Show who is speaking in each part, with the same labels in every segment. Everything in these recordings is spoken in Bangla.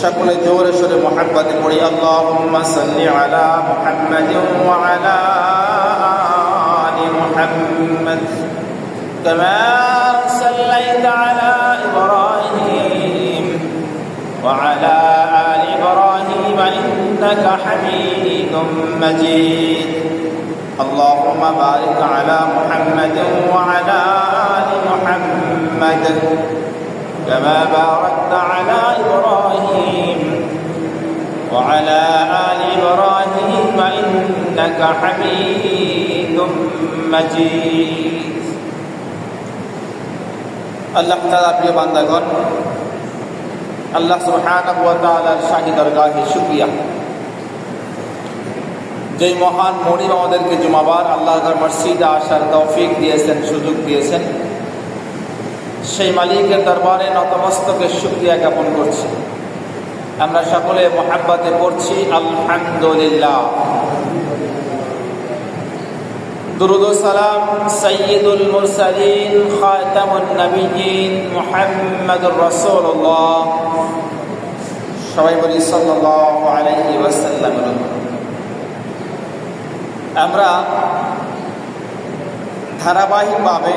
Speaker 1: সকলে জোরে সোরে মুহাব্বতে পড়ি আল্লাহুম্মা সাল্লি আলা মুহাম্মাদিন ওয়া আলা আলি মুহাম্মাদ কামা সাল্লাইতা আলা ইব্রাহিম ওয়া আলা আলি ইব্রাহিম ইন্নাকা হামিদুম মাজিদ اللهم بارك على محمد وعلى آل محمد كما باركت على إبراهيم وعلى آل إبراهيم إنك حميد مجيد الله تعالى প্রিয় বান্দাগণ আল্লাহ সুবহানাহু ওয়া তাআলার শাহী দরগাহে শুকরিয়া যেই মহান মনিব আমাদেরকে জুমাবার আল্লাহর মসজিদে আসার তৌফিক দিয়েছেন, সুযোগ দিয়েছেন, সেই মালিকের দরবারে নতমস্তকে শুকরিয়া জ্ঞাপন করছি। আমরা সকলে মুহাব্বতে পড়ছি আলহামদুলিল্লাহ। দুরুদ ও সালাম সাইয়্যিদুল মুরসালিন খাতামুন নবিয়্যিন মুহাম্মদুর রাসূলুল্লাহ, সবাই বলি সাল্লাল্লাহু আলাইহি ওয়াসাল্লাম। আমরা ধারাবাহিকভাবে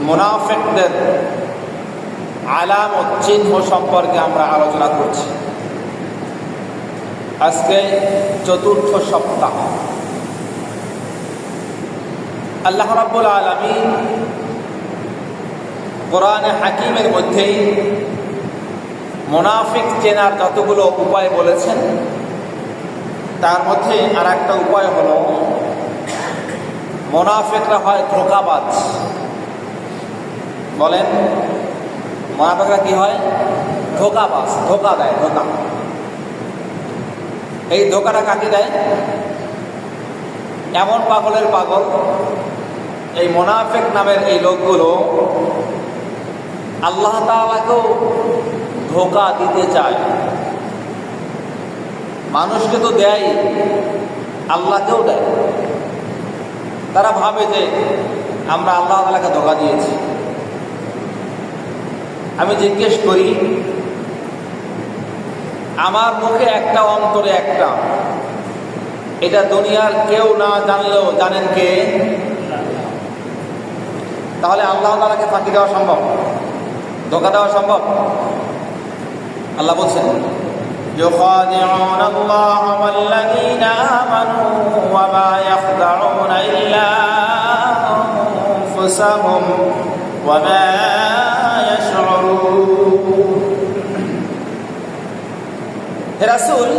Speaker 1: মুনাফিকদের আলামত চিহ্ন সম্পর্কে আমরা আলোচনা করছি। আজকে চতুর্থ সপ্তাহ। আল্লাহ রাব্বুল আলামিন কোরআনে হাকিমের মধ্যেই মুনাফিক চেনার যতগুলো উপায় বলেছেন, তার মধ্যে আর একটা উপায় হলো মুনাফিকরা হয় ধোঁকাবাজ। বলেন, মুনাফিকরা কি হয়? ধোঁকাবাজ, ধোঁকা দেয়, ধোঁকা। এই ধোঁকাটা কাকে দেয়? এমন পাগলের পাগল, এই মুনাফিক নামের এই লোকগুলো আল্লাহ তাআলাকেও ধোঁকা দিতে চায়। মানুষকে তো দেয়, আল্লাহকেও দেয়। তারা ভাবে যে আমরা আল্লাহ তাআলাকে ধোঁকা দিয়েছি। আমি জিজ্ঞেস করি, আমার মুখে একটা, অন্তরে একটা, এটা দুনিয়ার কেউ না জানলেও জানেন কে? তাহলে আল্লাহ তাআলাকে ফাঁকি দেওয়া সম্ভব? ধোঁকা দেওয়া সম্ভব? আল্লাহ বলছেন يخادعون الله والذين آمنوا وما يخدعون إلا أنفسهم وما يشعرون। হে রাসূল,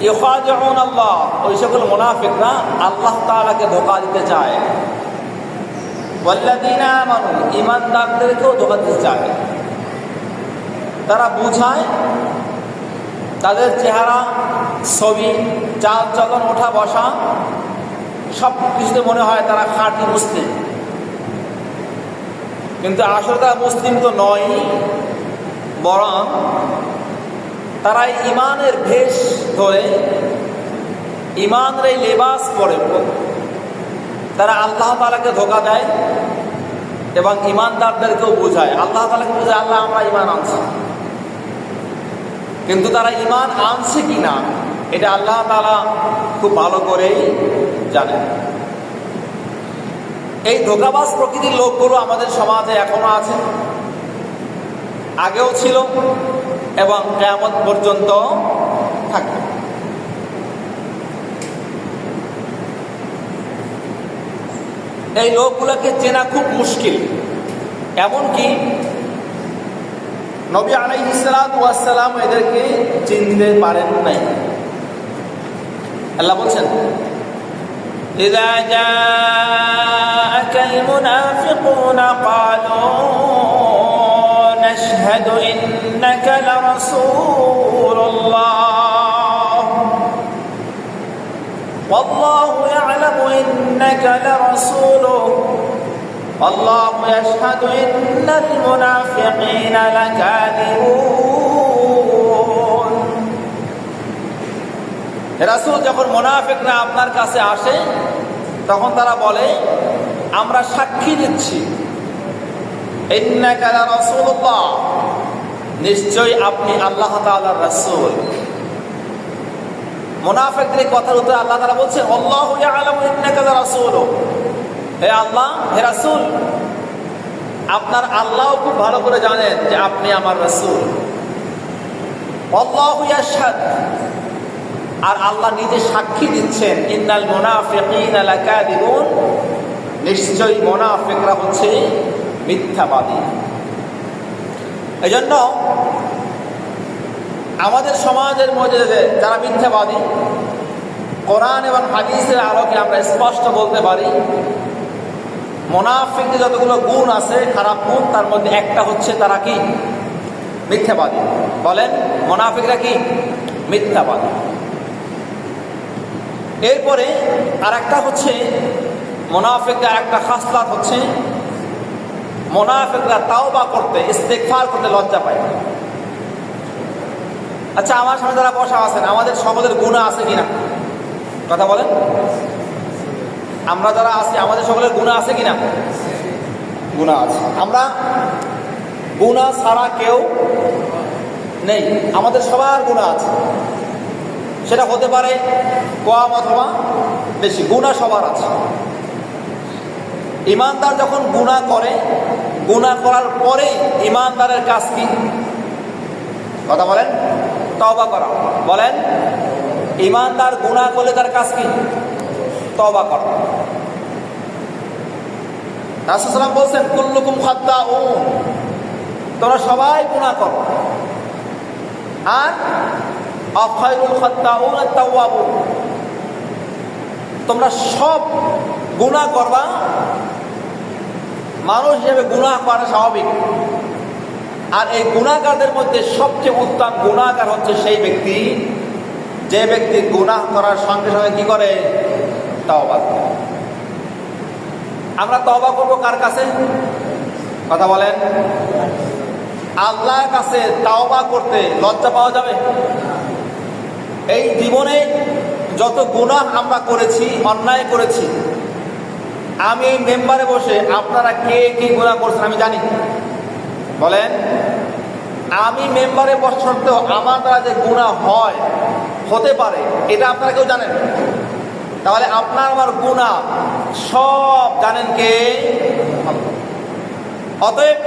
Speaker 1: ইউখাদিউন আল্লাহ, ওই সকল মুনাফিকরা আল্লাহ তাআলাকে ধোঁকা দিতে চায়। ওয়াল্লাযীনা আমানু, ঈমানদারদেরকেও ধোঁকা দিতে চায়। তারা বুঝায়, তাদের চেহারা, ছবি, চাল চলন, ওঠা বসা সব কিছুতে মনে হয় তারা খাঁটি মুসলিম, কিন্তু আসলে তারা মুসলিম তো নয়, বরং তারা ইমানের ভেষ ধরে, ইমানের এই লেবাস পরে তারা আল্লাহ তাআলাকে ধোঁকা দেয় এবং ইমানদারদেরকেও বোঝায়। আল্লাহ তাআলাকে বোঝায় আল্লাহ আমরা ইমান আনছি, কিন্তু তারা ইমান আনছে কিনা এটা আল্লাহ তাআলা খুব ভালো করেই জানেন। এই ধোঁকাবাজ প্রকৃতির লোকগুলো আমাদের সমাজে এখনো আছে, আগেও ছিল এবং কিয়ামত পর্যন্ত থাকবে। এই লোকগুলোকে চেনা খুব মুশকিল, এমনকি নবী আলাইহিস সালাতু ওয়াস সালাম এদেরকে চিনতে পারেন নাই। আল্লাহ বলছেন, ইযা জাআকাল মুনাফিকুনা ক্বালু নাশহাদু ইন্নাকা লারাসূলুল্লাহ ওয়াল্লাহু ইয়ালামু ইন্নাকা লারাসূলুহু والله يشهد إن المنافقين لكاذبون। রাসূল যখন মুনাফিকরা আপনার কাছে আসে তখন তারা বলে আমরা সাক্ষী দিচ্ছি ইন্নাকা রাসূলুল্লাহ, নিশ্চয়ই আপনি আল্লাহ তাআলার রাসূল। মুনাফিকদের কথার উত্তরে আল্লাহ তাআলা বলছেন, আল্লাহু ইয়ালামু ইন্নাকা লারাসূলু, হে আল্লাহ, হে রাসূল, আপনার আল্লাহ খুব ভালো করে জানেন যে আপনি আমার রাসূল। আল্লাহু ইয়াশহাদ, আর আল্লাহ নিজে সাক্ষী দিচ্ছেন, ইন্নাল মুনাফিকিনা লাকাযিবুন, নিশ্চয়ই মুনাফিকরা হচ্ছে মিথ্যাবাদী। এজন্য আমাদের সমাজের মধ্যে যারা মিথ্যাবাদী, কোরআন এবং হাদিসের আলোকে আমরা স্পষ্ট বলতে পারি মুনাফিকদের যতগুলো গুণ আছে, খারাপ গুণ, তার মধ্যে একটা হচ্ছে তারা কি? মিথ্যাবাদী। বলেন, মুনাফিকরা কি? মিথ্যাবাদী। এরপরে আর একটা হচ্ছে মুনাফিকদের একটা খাসলাত হচ্ছে মুনাফিকরা তাওবা করতে, ইস্তেগফার করতে লজ্জা পায়। আচ্ছা, আমার সামনে যারা বসা আছেন, আমাদের সকলের গুনাহ আছে কিনা? কথা বলেন। আমরা যারা আছি, আমাদের সকলের গুনাহ আছে কিনা? গুনাহ আছে। আমরা গুনাহ ছাড়া কেউ নেই, আমাদের সবার গুনাহ আছে। সেটা হতে পারে কম অথবা বেশি, গুনাহ সবার আছে। ইমানদার যখন গুনাহ করে, গুনাহ করার পরে ইমানদারের কাজ কি? কথা বলেন। তওবা করা। বলেন, ইমানদার গুনাহ করলে তার কাজ কি? তওবা করা। রাসূল সাল্লাল্লাহু আলাইহি ওয়াসাল্লাম বলছেন, কুল্লুকুম খাত্তাউন, তোমরা সবাই গুনাহ করো, আর আখায়রুল খাত্তাউন আত-তাওয়াবুন, তোমরা সব গুনাহ করবা। মানুষ হিসেবে গুনাহ করা স্বাভাবিক, আর এই গুনাহগারদের মধ্যে সবচেয়ে উত্তম গুনাহগার হচ্ছে সেই ব্যক্তি যে ব্যক্তি গুনাহ করার সঙ্গে সঙ্গে কি করে? তওবা করে। আমরা তওবা করব কার কাছে? কথা বলেন। আল্লাহর কাছে তওবা করতে লজ্জা পাওয়া যাবে? এই জীবনে যত গুনাহ আমরা করেছি, অন্যায় করেছি, আমি এই মেম্বারে বসে আপনারা কে কি গুনাহ করছেন আমি জানি। বলেন, আমি মেম্বারে বসা সত্ত্বেও আমার দ্বারা যে গুনাহ হতে পারে, এটা আপনারা কেউ জানেন? তাহলে আপনার আমার গুনাহ সব জানেন কে? অতএব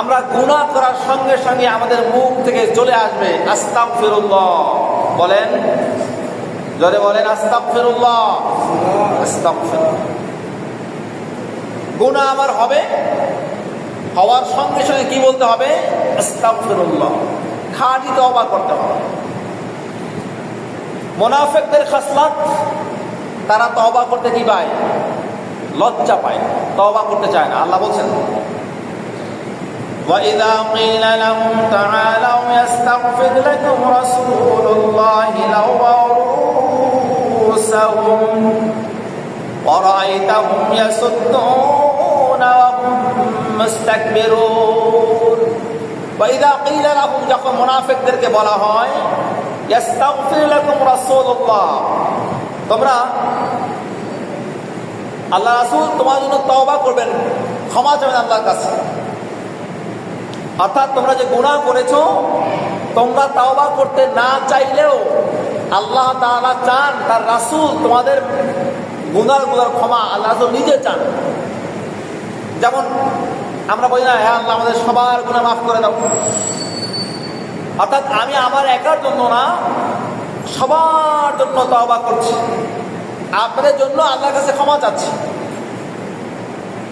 Speaker 1: আমরা গুনাহ করার সঙ্গে সঙ্গে আমাদের মুখ থেকে চলে আসবে আস্তাগফিরুল্লাহ। বলেন, জোরে বলেন, আস্তাগফিরুল্লাহ, আস্তাগফিরুল্লাহ। গুনাহ আমার হবে, হওয়ার সঙ্গে সঙ্গে কি বলতে হবে? আস্তাগফিরুল্লাহ। খাঁটি তওবা করতে হবে। মুনাফিকদের খাসলাত, তারা তওবা করতে কি পায়? লজ্জা পায়, তওবা করতে চায় না। আল্লাহ বলছেন, وَإِذَا قِيلَ لَهُمْ تَعَالَوْا يَسْتَغْفِرْ لَكُمْ رَسُولُ اللَّهِ لَوَّوْا رُءُوسَهُمْ وَرَأَيْتَهُمْ يَصُدُّونَ وَهُمْ মুস্তাকবিরুন। وَإِذَا قِيلَ لَهُمْ, যখন মুনাফিকদেরকে বলা হয়, يَسْتَغْفِرْ لَكُمْ رَسُولُ اللَّهِ, তোমরা আল্লাহ রাসূল তোমার জন্য তওবা করবেন, ক্ষমা চাইবেন আল্লাহর কাছে। অর্থাৎ তোমরা যে গুনাহ করেছো, তোমরা তওবা করতে না চাইলেও আল্লাহ তাআলা চান, তার রাসূল তোমাদের গুনাহগুলোর ক্ষমা আল্লাহ রাসূল নিজে চান। যেমন আমরা বলি না, হ্যাঁ আল্লাহ আমাদের সবার গুনাহ মাফ করে দাও। অর্থাৎ আমি আমার একার জন্য না, সবার জন্য তওবা করছি, আপনাদের জন্য আল্লাহর কাছে ক্ষমা চাচ্ছি।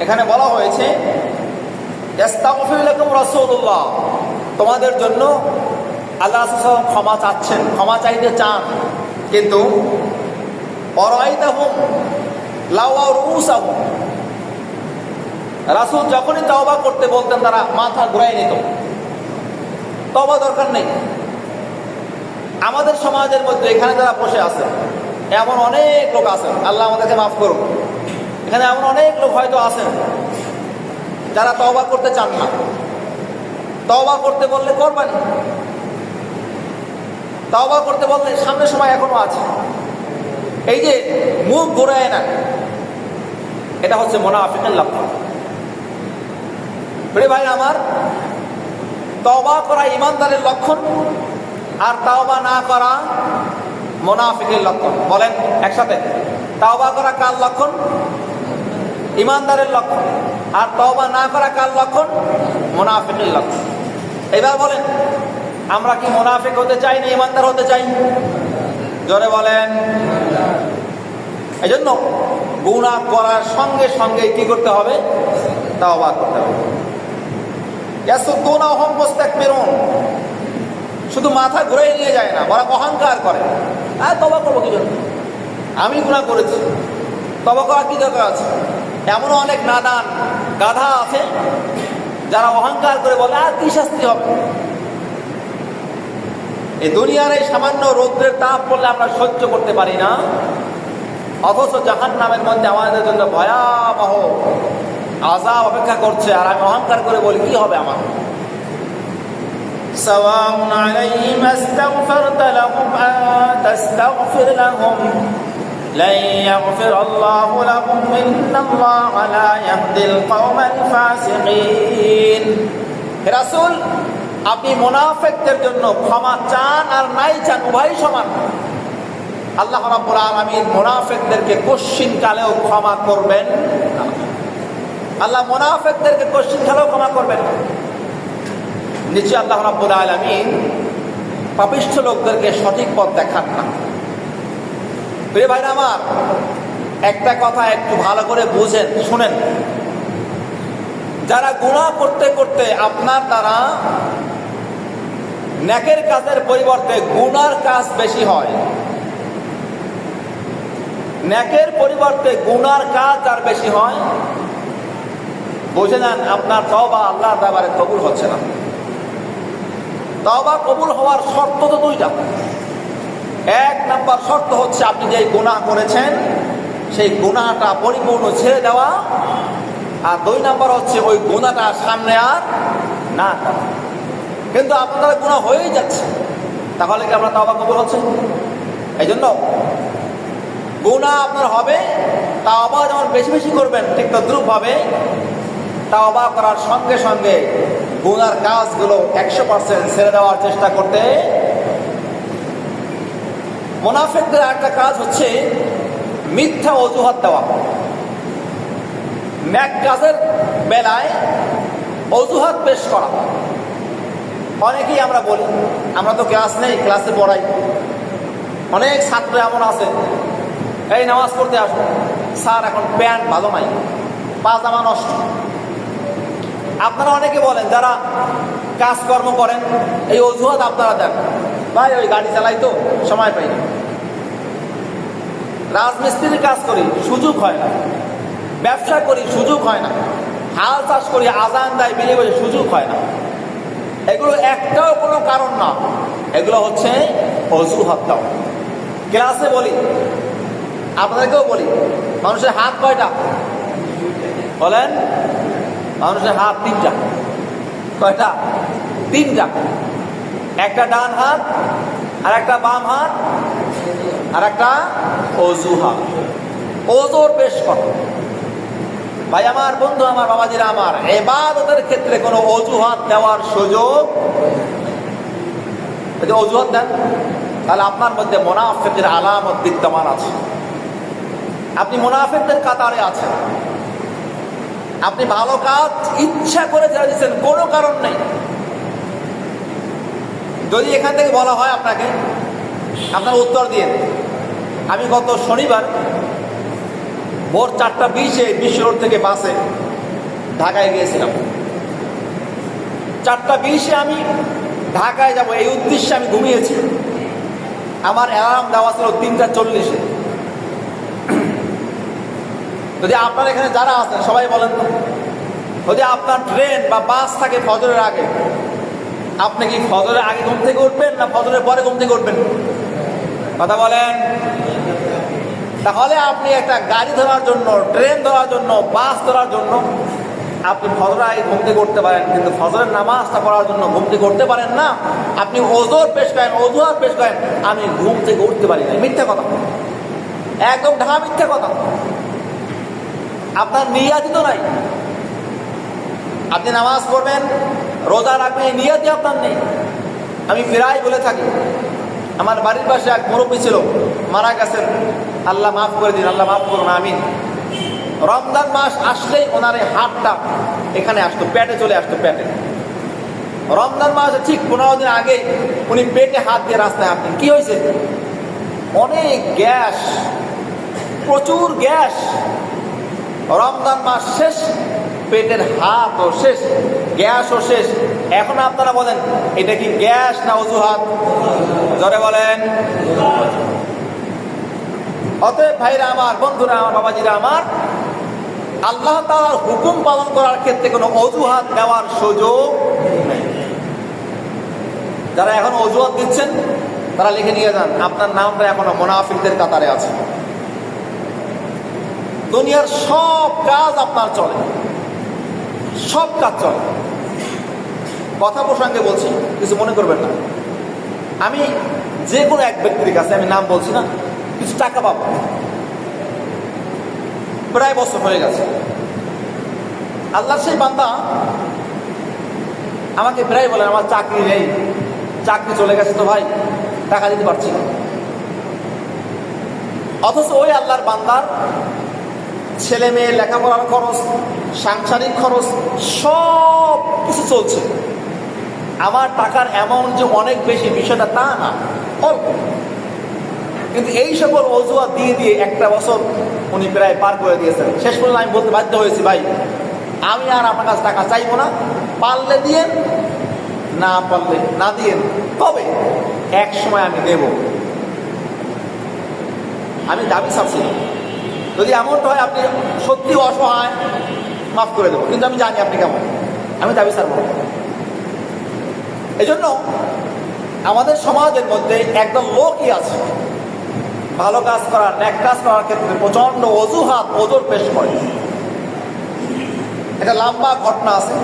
Speaker 1: এখানে বলা হয়েছে ইস্তাগফির লাকুম রাসূলুল্লাহ, তোমাদের জন্য আল্লাহ রাসূল ক্ষমা চাচ্ছেন, ক্ষমা চাইতে চান। কিন্তু অরাইতাহুম লাওয়া রুউসাহুম, রাসূল যখনই তওবা করতে বলতেন তারা মাথা ঘুরাই নিত, তওবা দরকার নেই। আমাদের সমাজের মধ্যে এখানে যারা বসে আছে, এমন অনেক লোক আছেন, আল্লাহ আমাদেরকে মাফ করুন, এখানে এমন অনেক লোক হয়তো আছেন যারা তওবা করতে চান না। তওবা করতে বললে করবানি, তওবা করতে বললে সামনের সময় এখনো আছে। এই যে মুখ ঘুরায় না, এটা হচ্ছে মুনাফিকের লক্ষণ। প্রিয় ভাই আমার, তওবা করা ইমানদারের লক্ষণ, আর তওবা না করা মুনাফিকের লক্ষণ। বলেন একসাথে, তওবা করা কার লক্ষণ? ইমানদারের লক্ষণ। আর তওবা না করা কার লক্ষণ? মুনাফিকের লক্ষণ। এবার বলেন, আমরা কি মুনাফিক হতে চাই না ইমানদার হতে চাই? জোরে বলেন। এই জন্য গুনাহ করার সঙ্গে সঙ্গে কি করতে হবে? তওবা করতে হবে। ইয়াসুদ্দুনাহুম মুস্তাকবিরুন, শুধু মাথা ঘুরে নিয়ে যায় না, বড় অহংকার করে। তওবা করবো কি জন্য? আমি গুনাহ করেছি, তওবা করা কি দরকার আছে? এমন অনেক নাদান গাধা আছে যারা অহংকার করে বলে আর কি শাস্তি হবে। এই দুনিয়ার এই সামান্য রৌদ্রের তাপ পড়লে আমরা সহ্য করতে পারি না, অথচ জাহান্নামের মধ্যে আমাদের জন্য ভয়াবহ আযাব অপেক্ষা করছে, আর আমি অহংকার করে বলি কি হবে আমার? সাওয়াউন আলাইহিম আস্তাগফিরতা লাহুম আ তাস্তাগফির লাহুম লান ইয়াগফিরাল্লাহু লাহুম ইন্নাল্লাহা লা ইয়াহদিল কওমাল ফাসিকিন। হে রাসূল, আপনি মুনাফিকদের জন্য ক্ষমা চান আর নাই চান, উভয় সমান। আল্লাহ রাব্বুল আলামিন মুনাফিকদেরকে কশিন কালেও ক্ষমা করবেন না। আল্লাহ মুনাফিকদেরকে কশিন কালেও ক্ষমা করবেন না। নিশ্চয় আল্লাহ রাব্বুল আলামিন পাপিষ্ঠ লোকদেরকে সঠিক পথ দেখান না। প্রিয় ভাইরা আমার, একটা কথা একটু ভালো করে বুঝেন, শুনেন। যারা গুনাহ করতে করতে আপনার দ্বারা নেকের কাজের পরিবর্তে গুনার কাজ বেশি হয়, নেকের পরিবর্তে গুনার কাজ আর বেশি হয়, বুঝে নেন আপনার তওবা আল্লাহর দরবারে কবুল হচ্ছে না। তওবা কবুল হওয়ার শর্ত তো দুইটা। এক নাম্বার শর্ত হচ্ছে আপনি যে গুনাহ করেছেন সেই গুনাহটা পরিপূর্ণ ছেড়ে দেওয়া, আর দুই নাম্বার হচ্ছে ওই গুনাহটা সামনে আর না করা। কিন্তু আপনার গুনাহ হয়েই যাচ্ছে, তাহলে কি আপনার তওবা কবুল হচ্ছে? এই জন্য গুনাহ আপনার হবে, তওবা যেমন বেশি বেশি করবেন, ঠিক তদ্রূপভাবে তওবা করার সঙ্গে সঙ্গে গুনার কাজগুলো 100% ছেড়ে দেওয়ার চেষ্টা করতে। মুনাফিকদের একটা কাজ হচ্ছে মিথ্যা অজুহাত দেওয়া। নেক কাজের বেলায় অজুহাত পেশ করা। অনেকেই আমরা বলি, আমরা তো ক্লাস নেই, ক্লাসে পড়াই। অনেক ছাত্র এমন আছে, এই নামাজ পড়তে আসো স্যার, এখন প্যান্ট ভালো নাই, পাজামা নষ্ট। আপনারা অনেকে বলেন যারা কাজকর্ম করেন, এই অজুহাত আপনারা দেন, ভাই ওই গাড়ি চালাই তো সময় পাই না। রাজমিস্ত্রির কাজ করি, সুযোগ হয় না। ব্যবসা করি, সুযোগ হয় না। হাল চাষ করি, আজান দেয় বেরিয়ে বসে, সুযোগ হয় না। এগুলো একটাও কোনো কারণ না, এগুলো হচ্ছে অজুহাত দেওয়া। ক্লাসে বলি, আপনাদেরকেও বলি, মানুষের হাত কয়টা বলেন? মানুষের হাত তিনটা। কয়টা? তিনটা। একটা ডান হাত, আর একটা বাম হাত, আর একটা অজুহাত। ওজোর পেশ কর। ভাই আমার, বন্ধু আমার, বাবাজিরা আমার, ইবাদতের ক্ষেত্রে কোনো অজুহাত দেওয়ার সুযোগ। যদি অজুহাত দেন তাহলে আপনার মধ্যে মুনাফিকের আলামত বিদ্যমান আছে। আপনি মুনাফিকদের কাতারে আছেন। আপনি ভালো কাজ ইচ্ছা করে ছেড়ে দিচ্ছেন, কোনো কারণ নেই। যদি এখান থেকে বলা হয় আপনাকে, আপনার উত্তর দিয়ে, আমি গত শনিবার ভোর 4:20-এ বিশ্ব রোড থেকে বাসে ঢাকায় গিয়েছিলাম। 4:20-এ আমি ঢাকায় যাব এই উদ্দেশ্যে আমি ঘুমিয়েছি। আমার অ্যালার্ম দেওয়া ছিল 3:40-এ। যদি আপনার এখানে যারা আছেন সবাই বলেন তো, যদি আপনার ট্রেন বা বাস থাকে ফজরের আগে, আপনি কি ফজরের আগে ঘুম থেকে উঠবেন না ফজরের পরে ঘুম থেকে উঠবেন? কথা বলেন। তাহলে আপনি একটা গাড়ি ধরার জন্য, ট্রেন ধরার জন্য, বাস ধরার জন্য আপনি ফজরের আগে ঘুম থেকে উঠতে পারেন, কিন্তু ফজরের নামাজটা পড়ার জন্য ঘুম থেকে উঠতে পারেন না। আপনি ওজোর পেশ করেন, অজুহাত পেশ করেন, আমি ঘুম থেকে উঠতে পারি না। মিথ্যা কথা, একদম ঢাকা মিথ্যা কথা। আপনার নিয়াতি তো নাই। আপনি নামাজ পড়বেন, রোজা রাখবেন এই নিয়তই আপনার নেই। আমি প্রায় বলে থাকি, আমার বাড়ির পাশে এক মুরব্বী ছিল, মারা গেছেন, আল্লাহ মাফ করে দিন, আল্লাহ মাফ করুন, আমিন। রমজান মাস আসলেই ওনার এই হাতটা এখানে আসতো, পেটে চলে আসতো, পেটে। রমজান মাসে ঠিক 15 দিন আগে উনি পেটে হাত দিয়ে রাস্তায় হাঁটতেন। কি হয়েছে? অনেক গ্যাস, প্রচুর গ্যাস। রমজান মাস শেষ, পেটের হাতও শেষ, গ্যাসও শেষ। এখন আপনারা বলেন এটা কি গ্যাস না অজুহাত? জোরে বলেন। অতএব ভাইরা আমার, বন্ধুরা আমার, বাবাজিরা আমার, আল্লাহ তাআলার হুকুম পালন করার ক্ষেত্রে কোনো অজুহাত দেওয়ার সুযোগ নেই। যারা এখন অজুহাত দিচ্ছেন তারা লিখে নিয়ে যান, আপনার নামটা এখনো মুনাফিকদের কাতারে আছে। দুনিয়ার সব কাজ আপনার চলে, সব কাজ চলে। কথা প্রসঙ্গে বলছি, কিছু মনে করবেন না। আমি যে কোনো এক ব্যক্তির কাছে, আমি নাম বলছি না, কিছু টাকা পাবো, প্রায় বছর হয়ে গেছে। আল্লাহর সেই বান্দা আমাকে প্রায় বলেন আমার চাকরি নেই, চাকরি চলে গেছে তো ভাই, টাকা দিতে পারছি না। অথচ ওই আল্লাহর বান্দার ছেলে মেয়ে লেখাপড়ার খরচ, সাংসারিক খরচ সব কিছু চলছে। আমার টাকার অ্যামাউন্ট যে অনেক বেশি, বিষয়টা তা না, অল্প। কিন্তু এই সকল অজুহাত দিয়ে দিয়ে একটা বছর উনি প্রায় পার করে দিয়েছেন। শেষ পর্যন্ত আমি বলতে বাধ্য হয়েছি, ভাই আমি আর আপনার কাছে টাকা চাইবো না, পারলে দিয়েন, না পারলে না দিয়েন, তবে এক সময় আমি দেব। আমি দাবি চাচ্ছি, যদি এমনটা হয় আপনি সত্যি অসহায়, মাফ করে দেবো, কিন্তু আমি জানি আপনি কেমন, আমি দাবি ছাড়ব না। এই জন্য আমাদের সমাজের মধ্যে একদম লোকই আছে ভালো কাজ করার, ন্যাক কাজ করার ক্ষেত্রে প্রচন্ড অজুহাত, ওজোর পেশ করে। এটা লম্বা ঘটনা আছে,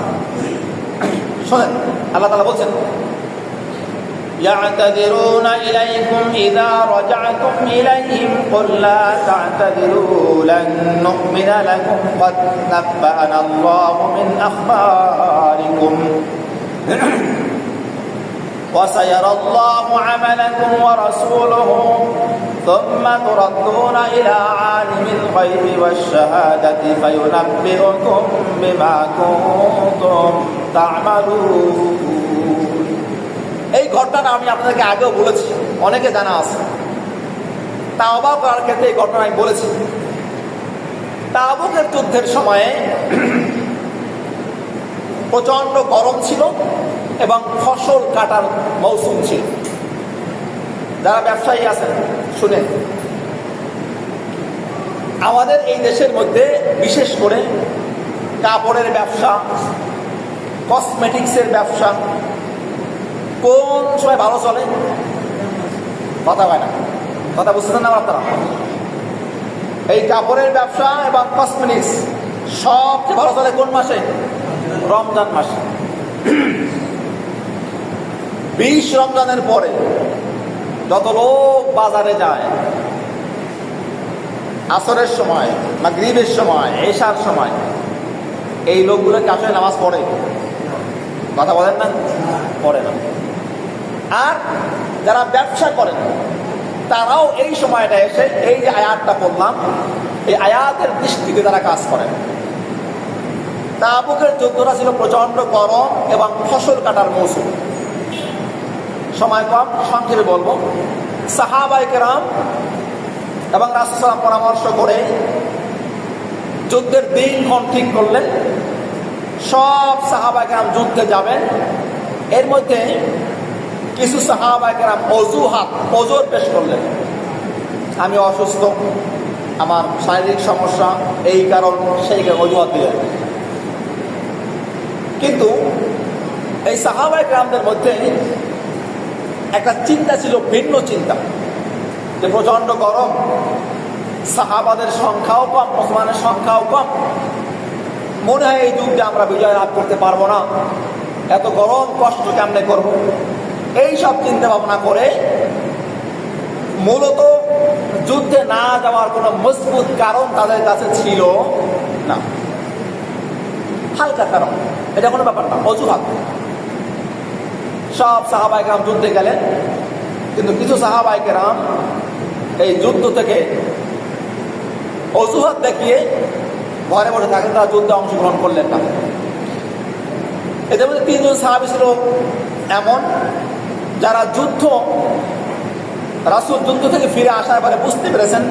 Speaker 1: শোনেন। আল্লাহ তাআলা বলছেন, يعتذرون إليكم إذا رجعتم إليهم قل لا تعتذروا لن نؤمن لكم قد نبأنا الله من أخباركم وسيرى الله عملكم ورسوله ثم تردون إلى عالم الغيب والشهادة فينبئكم بما كنتم تعملون। এই ঘটনাটা আমি আপনাদেরকে আগেও বলেছি, অনেকে জানা আছে। তাওবা করার ক্ষেত্রে এই ঘটনা আমি বলেছি। তাবুকের যুদ্ধের সময়ে প্রচন্ড গরম ছিল এবং ফসল কাটার মৌসুম ছিল। যারা ব্যবসায়ী আছেন শুনেন, আমাদের এই দেশের মধ্যে বিশেষ করে কাপড়ের ব্যবসা, কসমেটিক্সের ব্যবসা কোন সময় ভালো চলে? কথা হয় না, কথা বুঝতেছেন না আপনারা? এই কাপড়ের ব্যবসা এবং কসমেটিক্স সবচেয়ে ভালো চলে কোন মাসে? রমজান মাসে। 20 রমজানের পরে যত লোক বাজারে যায়, আসরের সময়, মাগরিবের সময়, এশার সময়, এই লোকগুলো কি আসলে নামাজ পড়ে? কথা বলেন না, পড়ে না। আর যারা ব্যবসা করেন তারাও এই সময়টা এসে এই যে আয়াতটা পড়লাম, এই আয়াতের দৃষ্টিতে তারা কাজ করেন। তাবুকের যুদ্ধটা ছিল প্রচন্ড গরম এবং ফসল কাটার মৌসুম। সময় কম, সংক্ষেপে বলবো। সাহাবায়ে কেরাম এবং রাসূল সাল্লাল্লাহু আলাইহি ওয়াসাল্লাম পরামর্শ করে যুদ্ধের দিনক্ষণ ঠিক করলেন। সব সাহাবায়ে কেরাম যুদ্ধে যাবেন। এর মধ্যে কিছু সাহাবায়ে কেরাম অজুহাত, ওজর পেশ করলেন। আমি অসুস্থ, আমার শারীরিক সমস্যা, এই কারণ সেই কারণ, অজুহাত দিলেন। কিন্তু এই সাহাবায়ে কেরামদের মধ্যে একটা চিন্তা ছিল, ভিন্ন চিন্তা, যে প্রচন্ড গরম, সাহাবাদের সংখ্যাও কম, মুসলমানের সংখ্যাও কম, মনে হয় এই যুদ্ধে আমরা বিজয় লাভ করতে পারবো না, এত গরম কষ্ট কেমনে করবো। এই সব চিন্তা ভাবনা করে মূলত যুদ্ধে না যাওয়ার কোনো মজবুত কারণ তাদের কাছে ছিল না। হালকা কারণ, এটা কোনো ব্যাপার না, অজুহাত। সব সাহাবায়ে কেরাম যুদ্ধে গেলেন, কিন্তু কিছু সাহাবায়ে কেরাম এই যুদ্ধ থেকে অজুহাত দেখিয়ে ঘরে বসে থাকলেন, তারা যুদ্ধে অংশগ্রহণ করলেন না। এদের মধ্যে 3 জন সাহাবী ছিল এমন যারা রাসূল যুদ্ধ থেকে ফিরে আসার পরে বুঝতে পেরেছেন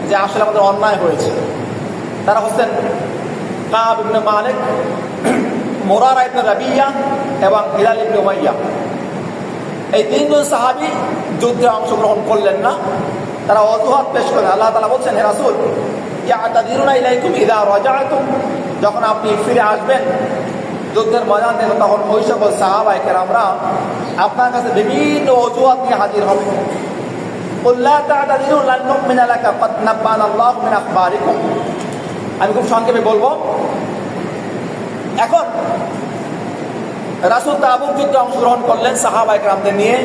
Speaker 1: যে আসলে আমাদের অন্যায় হয়েছে। তারা হচ্ছেন কাব ইবনে মালিক, মুরারা ইবনে রাবিয়া এবং হিলাল ইবনে উমাইয়া। এই 3 জন সাহাবী যুদ্ধে অংশগ্রহণ করলেন না, তারা অজুহাত পেশ করেন। আল্লাহ তাআলা বলছেন, হে রাসূল, ইয়াতাদিরুনা ইলাইকুম ইযা রাজাআতুম, যখন আপনি ফিরে আসবেন যুদ্ধের ময়দান থেকে, তখন ওই সকল সাহাবায়ে কেরামরা আপনার কাছে বিভিন্ন অজুহাত নিয়ে হাজির হবে। কুল লা তা'তাদিরু লান নু'মিনা লাকা ক্বাদ নাব্বানা আল্লাহু মিন আখবারিকুম। আমি খুব সংক্ষেপে বলবো। এখন রাসূল তাবুক যুদ্ধে অংশগ্রহণ করলেন, সাহাবায়ে কেরামদের নিয়ে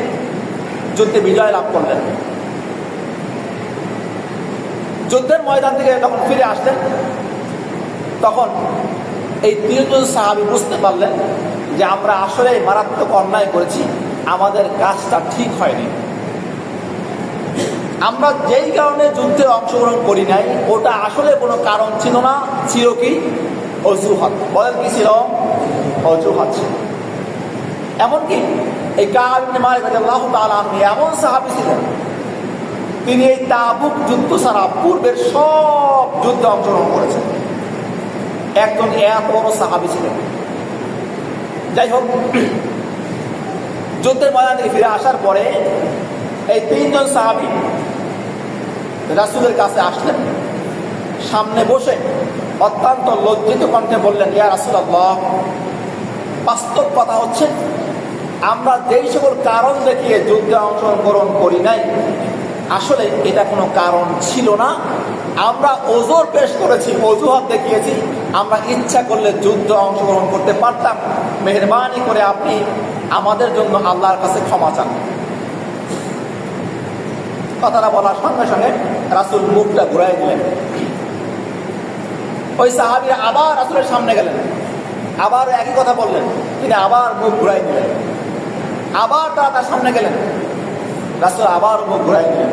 Speaker 1: যুদ্ধে বিজয় লাভ করলেন। যুদ্ধের ময়দান থেকে যখন ফিরে আসলেন, তখন এই 3 জন সাহাবী বুঝতে পারলেন যে আমরা আসলে মারাত্মক অন্যায় করেছি, আমাদের কাজটা ঠিক হয়নি। আমরা যেই কারণে যুদ্ধে অংশগ্রহণ করি নাই, ওটা আসলে কোনো কারণ ছিল না, ছিল কি? অজুহাত। বলেন কি ছিল? অজুহাত ছিল। এমনকি এই কাব ইবনে মালিক রাদিয়াল্লাহু তাআলা আনহু এমন সাহাবী ছিলেন, তিনি এই তাবুক যুদ্ধ ছাড়া পূর্বের সব যুদ্ধে অংশগ্রহণ করেছেন। একজন এত বড় সাহাবী ছিলেন। যাই হোক, যুদ্ধের ময়দান থেকে ফিরে আসার পরে এই 3 জন সাহাবী রাসূলের কাছে আসলেন, সামনে বসে অত্যন্ত লজ্জিত কণ্ঠে বললেন, ইয়া রাসূলুল্লাহ, বাস্তব কথা হচ্ছে আমরা যেই সকল কারণ দেখিয়ে যুদ্ধে অংশগ্রহণ করি নাই, আসলে এটা কোনো কারণ ছিল না। আমরা ওজোর পেশ করেছি, অজুহাত দেখিয়েছি, আমরা ইচ্ছা করলে যুদ্ধে অংশগ্রহণ করতে পারতাম। মেহেরবানি করে আপনি আমাদের জন্য আল্লাহর কাছে ক্ষমা চান। কথাটা বলার সঙ্গে সঙ্গে রাসূল মুখটা ঘুরাই দিলেন। ওই সাহাবীরা আবার রাসূলের সামনে গেলেন, আবার একই কথা বললেন, তিনি আবার মুখ ঘুরাই দিলেন। আবার তার সামনে গেলেন, রাসূল আবার মুখ ঘুরাই দিলেন।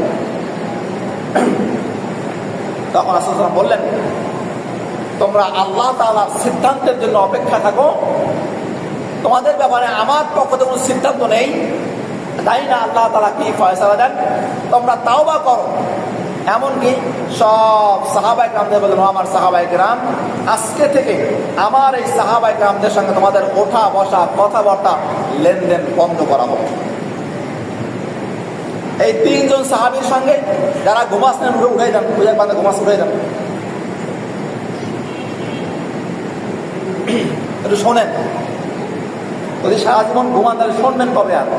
Speaker 1: তখন রাসূল বললেন, তোমরা আল্লাহ তাআলার সিদ্ধান্তের জন্য অপেক্ষা থাকো, তোমাদের ব্যাপারে আমার পক্ষ থেকে কোনো সিদ্ধান্ত নেই, জানি না আল্লাহ তাআলা কি ফয়সালা দেন, তোমরা তাওবা করো। এমনকি সব সাহাবায়ে কেরামদের বললেন, আমার সাহাবায়ে কেরাম, আজকে থেকে আমার এই সাহাবায়ে কেরামদের সঙ্গে তোমাদের ওঠা বসা কথাবার্তা লেনদেন বন্ধ করা হবে। এই 3 জন সাহাবীর সঙ্গে যারা ঘুমাচ্ছেন উঠে যান, বুঝে পাতে ঘুমাস উঠে যান। একটু শোনেন, যদি সারা জীবন ঘুমান তাহলে শুনবেন কবে আর?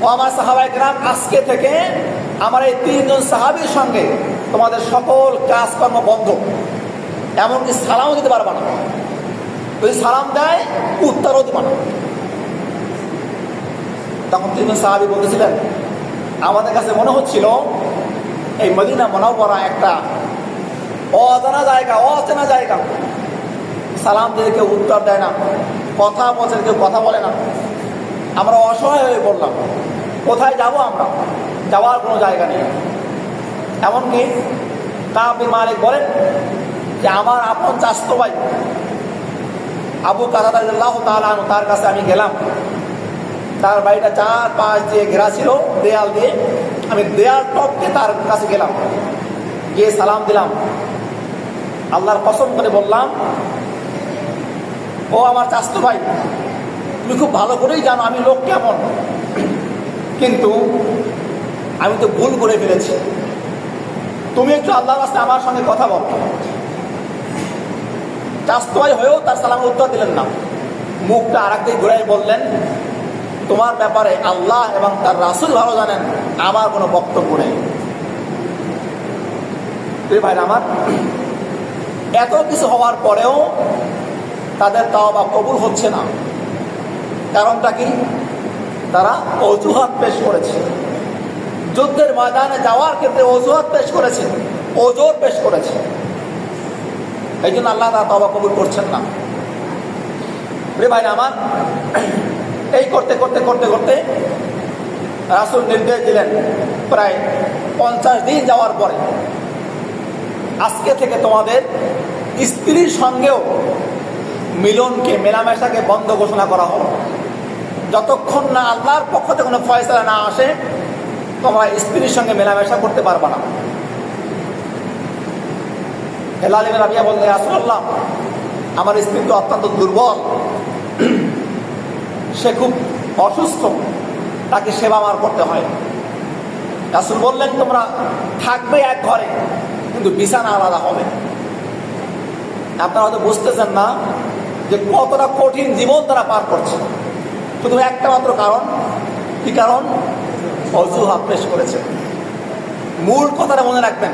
Speaker 1: ও আমার সাহাবায়ে কেরাম, আজকে থেকে আমার এই 3 জন সাহাবীর সঙ্গে তোমাদের সকল কাজকর্ম বন্ধ, এমনকি সালামও দিতে পারবা না। যদি সালাম দেয় উত্তরও দিবা না। তখন 3 জন সাহাবী বলতেছিলেন, আমাদের কাছে মনে হচ্ছিল এই মদিনা মুনাওয়ারা একটা অজানা জায়গা, অচেনা জায়গা। সালাম দিলে কেউ উত্তর দেয় না, কথা বলছে কেউ কথা বলে না। আমরা অসহায় হয়ে পড়লাম, কোথায় যাব? আমরা যাওয়ার কোনো জায়গা নেই। এমনকি কাব বিন মালিক বলেন যে আমার আপন চাচতো ভাই আবু কাতাদা রাদিয়াল্লাহু তাআলা আনহু, তার কাছে আমি গেলাম। তার বাড়িটা 4-5 দিয়ে ঘেরা ছিল, দেয়াল দিয়ে। আমি দেয়াল টপকে তার কাছে গেলাম, গিয়ে সালাম দিলাম। আল্লাহর কসম করে বললাম, ও আমার চাচতো ভাই, তুমি খুব ভালো করেই জানো আমি লোক কেমন, কিন্তু আমি তো ভুল করে ফেলেছি, তুমি একটু আল্লাহর রাস্তায় আমার সঙ্গে কথা বলো। চাচতো ভাই হয়েও তার সালামের উত্তর দিলেন না, মুখটা আরেক দিকে ঘুরাই বললেন, তোমার ব্যাপারে আল্লাহ এবং তার রাসূল ভালো জানেন, আমার কোনো বক্তব্য নেই। ভাই আমার, এত কিছু হওয়ার পরেও তাদের তাওবা কবুল হচ্ছে না। কারণটা কি? তারা অজুহাত পেশ করেছে। যুদ্ধের ময়দানে যাওয়ার ক্ষেত্রে অজুহাত পেশ করেছে, ওজোর পেশ করেছে। এই জন্য আল্লাহ তাআলা তাওবা কবুল করছেন না। রে ভাই আমার, এই করতে করতে করতে করতে রাসূল নির্দেশ দিলেন, প্রায় 50 দিন যাওয়ার পরে আজকে থেকে তোমাদের স্ত্রীর সঙ্গেও মিলনকে, মেলামেশাকে বন্ধ ঘোষণা করা হলো। যতক্ষণ না আল্লাহর পক্ষ থেকে কোনো ফয়সালা না আসে, তোমরা স্ত্রীর সঙ্গে মেলামেশা করতে পারবে না। হেলাল ইবনে রাবিয়া বললেন, ইয়া রাসূলুল্লাহ, আমার স্ত্রী তো অত্যন্ত দুর্বল, সে খুব অসুস্থ, তাকে সেবা আমার করতে হয়। রাসূল বললেন, তোমরা থাকবে এক ঘরে, কিন্তু বিছানা আলাদা হবে। আপনারা হয়তো বুঝতেছেন না যে কতটা কঠিন জীবন তারা পার করছে, শুধু একটা মাত্র কারণ। কি কারণ? অজুহাত পেশ করেছেন। মূল কথাটা মনে রাখবেন,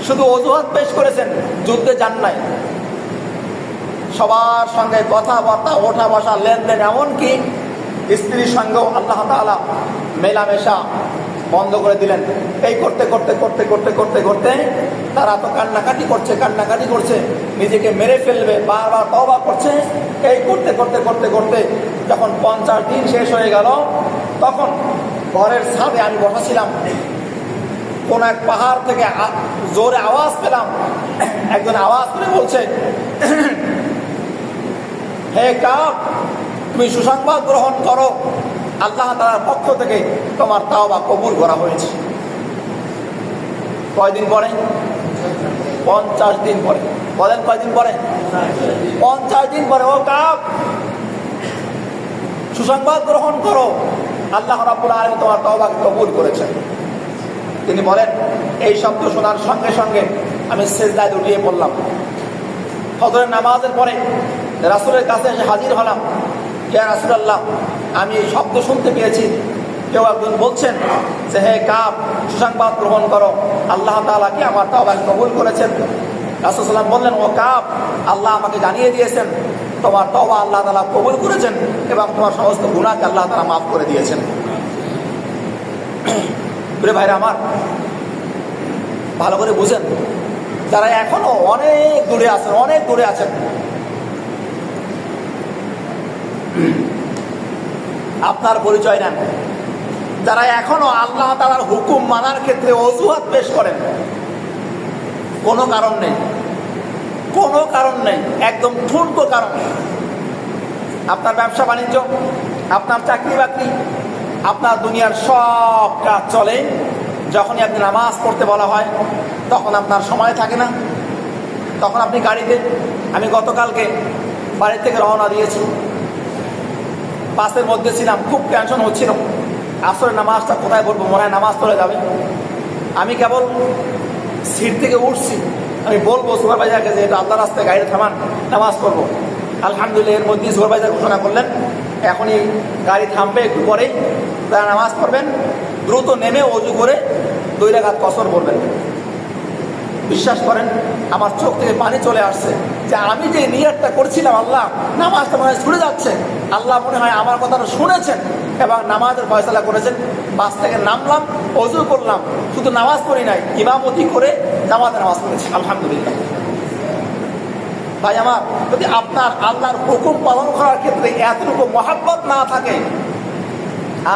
Speaker 1: শুধু অজুহাত পেশ করেছেন, যুদ্ধে যান নাই। সবার সঙ্গে কথাবার্তা, ওঠা বসা, লেনদেন, এমনকি স্ত্রীর সঙ্গেও আল্লাহ তাআলা মেলামেশা বন্ধ করে দিলেন। এই করতে করতে করতে করতে করতে করতে তারা তো কান্নাকাটি করছে, নিজেকে মেরে ফেলবে, বারবার তওবা করছে। এই করতে করতে করতে করতে যখন 50 দিন শেষ হয়ে গেল, তখন ঘরের ছাদে আমি বসেছিলাম, কোন এক পাহাড় থেকে জোরে আওয়াজ পেলাম। একজন আওয়াজ করে বলছে, হে কাব, তুমি সুসংবাদ গ্রহণ করো, আল্লাহ তাআলার পক্ষ থেকে তোমার তাওবা কবুল করা হয়েছে। কয়দিন পরে? 50 দিন পরে। বলেন কয়দিন পরে? 50 দিন পরে। ও কাব, সুসংবাদ গ্রহণ করো, আল্লাহ রাব্বুল আলামিন তোমার তাওবাকে কবুল করেছেন। তিনি বলেন, এই শব্দ শোনার সঙ্গে সঙ্গে আমি সিজদায় উঠিয়ে পড়লাম। ফজরের নামাজের পরে রাসূলের কাছে এসে হাজির হলাম। ইয়া রাসূলুল্লাহ, আমি এই শব্দ শুনতে পেয়েছি, কেউ একজন বলছেন যে, হে কাব, সুসংবাদ গ্রহণ করো, আল্লাহ তাআলা কি আমার তাওবাকে কবুল করেছেন। রাসূল সাল্লাল্লাহু আলাইহি ওয়াসাল্লাম বললেন, ও কাব, আল্লাহ আমাকে জানিয়ে দিয়েছেন তোমার তাওবা আল্লাহ তাআলা কবুল করেছেন এবং তোমার সমস্ত গুনাহকে আল্লাহ তাআলা মাফ করে দিয়েছেন। প্রিয় ভাইরা আমার, ভালো করে বুঝেন, যারা এখনো অনেক দূরে আছেন, আপনার পরিচয় নেন। যারা এখনো আল্লাহ তাআলার হুকুম মানার ক্ষেত্রে অজুহাত পেশ করেন, কোনো কারণ নেই, একদম ঠুনকো কারণ। আপনার ব্যবসা বাণিজ্য, আপনার চাকরি বাকরি, আপনার দুনিয়ার সব কাজ চলে। যখনই আপনি নামাজ পড়তে বলা হয়, তখন আপনার সময় থাকে না, তখন আপনি গাড়িতে। আমি গতকালকে বাড়ি থেকে রওনা দিয়েছি, বাসের মধ্যে ছিলাম, খুব টেনশন হচ্ছিল, আসলে নামাজটা কোথায় পড়বো, মনে হয় নামাজ চলে যাবে। আমি কেবল সিট থেকে উঠছি, আমি বলবো সুপারভাইজারকে যে এটা আল্লাহ রাস্তায় গাড়ি থামান, নামাজ পড়বো। আলহামদুলিল্লাহ, এর মধ্যেই সুপারভাইজার ঘোষণা করলেন, এখনই গাড়ি থামবে, একটু পরেই তারা নামাজ পড়বেন, দ্রুত নেমে অজু করে 2 রাকাত কসর পড়বেন। বিশ্বাস করেন, আমার চোখ থেকে পানি চলে আসছে যে আমি যে নিয়তটা করছিলাম, আল্লাহ, নামাজটা মনে হয় ছুটে যাচ্ছে, আল্লাহ মনে হয় আমার কথাটা শুনেছেন এবং নামাজের ফয়সালা করেছেন। বাস থেকে নামলাম, অজু করলাম, শুধু নামাজ পড়ি নাই, ইমামতি করে নামাজ পড়েছি। আলহামদুলিল্লাহ। ভাই আমার, যদি আপনার আল্লাহর হুকুম পালন করার ক্ষেত্রে এতটুকু মহাব্বত না থাকে,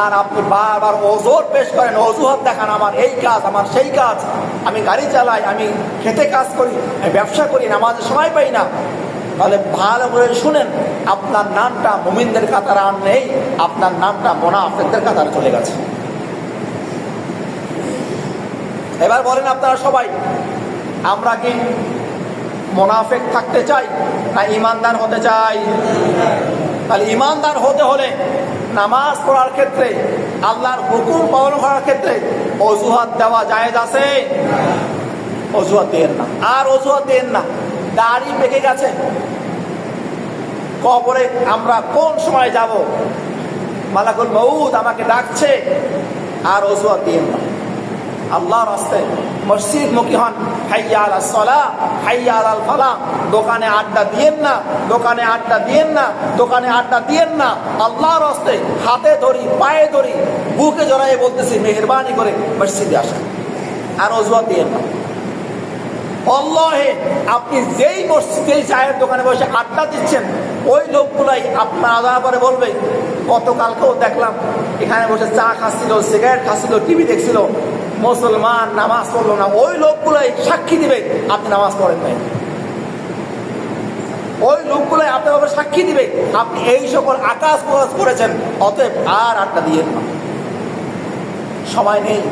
Speaker 1: আর আপনি বারবার ওজোর পেশ করেন, অজুহাত দেখান, আমার এই কাজ, আমার সেই কাজ, আমি গাড়ি চালাই, আমি খেতে কাজ করি, আমি ব্যবসা করি, নামাজের সময় পাই না, তাহলে ভালো করে শুনেন, আপনার নামটা মুমিনদের কাতারে আর নেই, আপনার নামটা মুনাফিকদের কাতারে চলে গেছে। এবার বলেন আপনারা সবাই, আমরা কি মুনাফিক থাকতে চাই না ঈমানদার হতে চাই? তাহলে ঈমানদার হতে হলে নামাজ পড়ার ক্ষেত্রে, আল্লাহর হুকুম পালন করার ক্ষেত্রে অজুহাত দেওয়া জায়েজ আছে? অজুহাত দেন না, আর অজুহাত দেন না। দাড়ি পেকে গেছে, কবরে আমরা কোন সময় যাব, মালাকুল মউত আমাকে ডাকছে, আর অজুহাত দেন না। আল্লাহর রাস্তায় মসজিদ মুখী হন, হাইয়া আলাস সালাহ, হাইয়া আলাল ফালাহ। দোকানে আড্ডা দিয়েন না, দোকানে আড্ডা দিয়েন না, দোকানে আড্ডা দিয়েন না। আল্লাহর রাস্তায় হাতে ধরি, পায়ে ধরি, বুকে জড়াইয়ে বলতেছি, মেহেরবানি করে মসজিদে আসেন, আর অজুহাত দিয়েন না। আল্লাহে, আপনি যেই মসজিদ, যেই চায়ের দোকানে বসে আড্ডা দিচ্ছেন, ওই লোকগুলাই আপনার আদার পরে বলবে, গতকালকেও দেখলাম এখানে বসে চা খাচ্ছিল, সিগারেট খাচ্ছিল, টিভি দেখছিল, মুসলমান, নামাজ পড়লো না। ওই লোকগুলাই সাক্ষী দিবে আপনি নামাজ পড়েন নাই। ওই লোকগুলাই আপনার ব্যাপারে সাক্ষী দিবে আপনি এই সকল আকাশ প্রকাশ করেছেন। অতএব আর আড্ডা দিয়ে না, সময় নেই,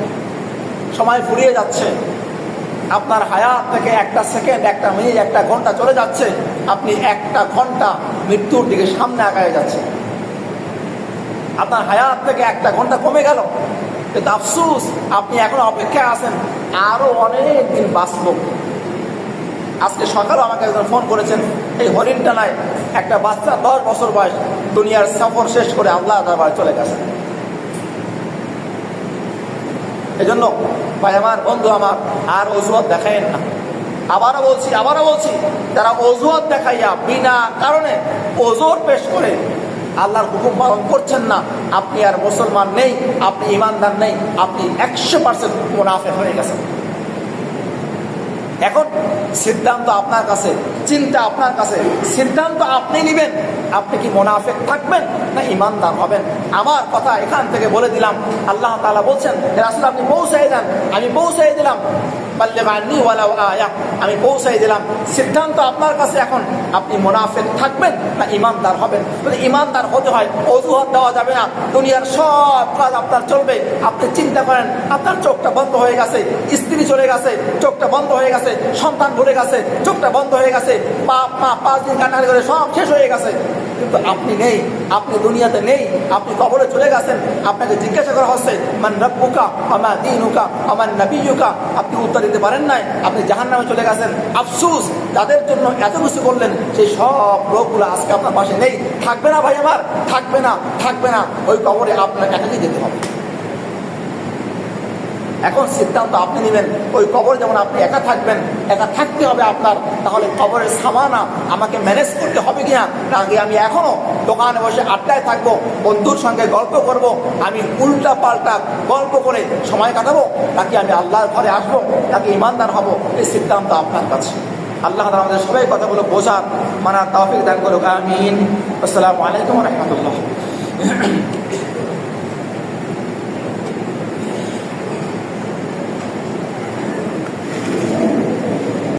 Speaker 1: সময় ফুরিয়ে যাচ্ছে। আপনার হায়াত থেকে একটা সেকেন্ড, একটা মিনিট, একটা ঘন্টা চলে যাচ্ছে। আপনি একটা ঘন্টা মৃত্যুর দিকে সামনে আগায় যাচ্ছে। আপনার হায়াত থেকে একটা ঘন্টা কমে গেল, কিন্তু আফসোস আপনি এখন অপেক্ষায় আছেন আরো অনেক দিন বাঁচব। আজকে সকালেও আমাকে একজন ফোন করেছেন, এই হরিণটানায় একটা বাচ্চা 10 বছর বয়স দুনিয়ার সফর শেষ করে আল্লাহ দরবারে চলে গেছে। এজন্য ভাই আমার, বন্ধু আমার, আর অজুহাত দেখায়েন না। আবারও বলছি যারা অজুহাত দেখাইয়া বিনা কারণে ওজোর পেশ করে আল্লাহর হুকুম পালন করছেন না, আপনি আর মুসলমান নেই, আপনি ইমানদার নেই, আপনি 100% মুনাফিক হয়ে গেছেন। এখন সিদ্ধান্ত আপনার কাছে, চিন্তা আপনার কাছে, সিদ্ধান্ত আপনি নেবেন। আপনি কি মুনাফিক থাকবেন না ইমানদার হবেন? আমার কথা এখান থেকে বলে দিলাম। আল্লাহ তাআলা বলছেন, রাসূল আপনি পৌঁছাই দেন। আমি পৌঁছাই দিলাম, বাল্লিগ আন্নী ওয়ালাউ আয়া, আমি পৌঁছাই দিলাম। সিদ্ধান্ত আপনার কাছে। এখন আপনি মুনাফিক থাকবেন না ইমানদার হবেন? যদি ইমানদার হতে হয় অজুহাত দেওয়া যাবে না। দুনিয়ার সব কাজ আপনার চলবে। আপনি চিন্তা করেন, আপনার চোখটা বন্ধ হয়ে গেছে, স্ত্রী চলে গেছে, চোখটা বন্ধ হয়ে গেছে, সন্তান ভরে গেছে, চোখটা বন্ধ হয়ে গেছে, বাপ মা 5 দিন কান্নাকাটি করে সব শেষ হয়ে গেছে, কিন্তু আপনি নেই, আপনি দুনিয়াতে নেই, আপনি কবরে চলে গেছেন। আপনাকে জিজ্ঞাসা করা হচ্ছে, মান রাব্বুকা ওয়া মা দীনুকা ওয়া মান নাবিয়্যুকা, আপনি উত্তর দিতে পারেন নাই, আপনি জাহান্নামে চলে গেছেন। আফসোস, যাদের জন্য এত কিছু করলেন সেই সব লোকগুলো আজকে আপনার পাশে নেই। থাকবে না ভাই আমার, থাকবে না, থাকবে না। ওই কবরে আপনার একাই যেতে হবে। এখন সিদ্ধান্ত আপনি নেবেন। ওই কবর যেমন আপনি একা থাকবেন, একা থাকতে হবে আপনার। তাহলে কবরের সামানা আমাকে ম্যানেজ করতে হবে কিনা, নাকি আমি এখনো দোকানে বসে আড্ডায় থাকবো, বন্ধুর সঙ্গে গল্প করব, আমি উল্টা পাল্টা গল্প করে সময় কাটাবো, নাকি আমি আল্লাহর ঘরে আসবো, নাকি ইমানদার হব? এই সিদ্ধান্ত আপনার কাছে। আল্লাহ তাআলা আমাদের সবাই কথাগুলো বোঝার, মানার তৌফিক দান করুক। আমিন। আসসালামু আলাইকুম ওয়া রাহমাতুল্লাহ।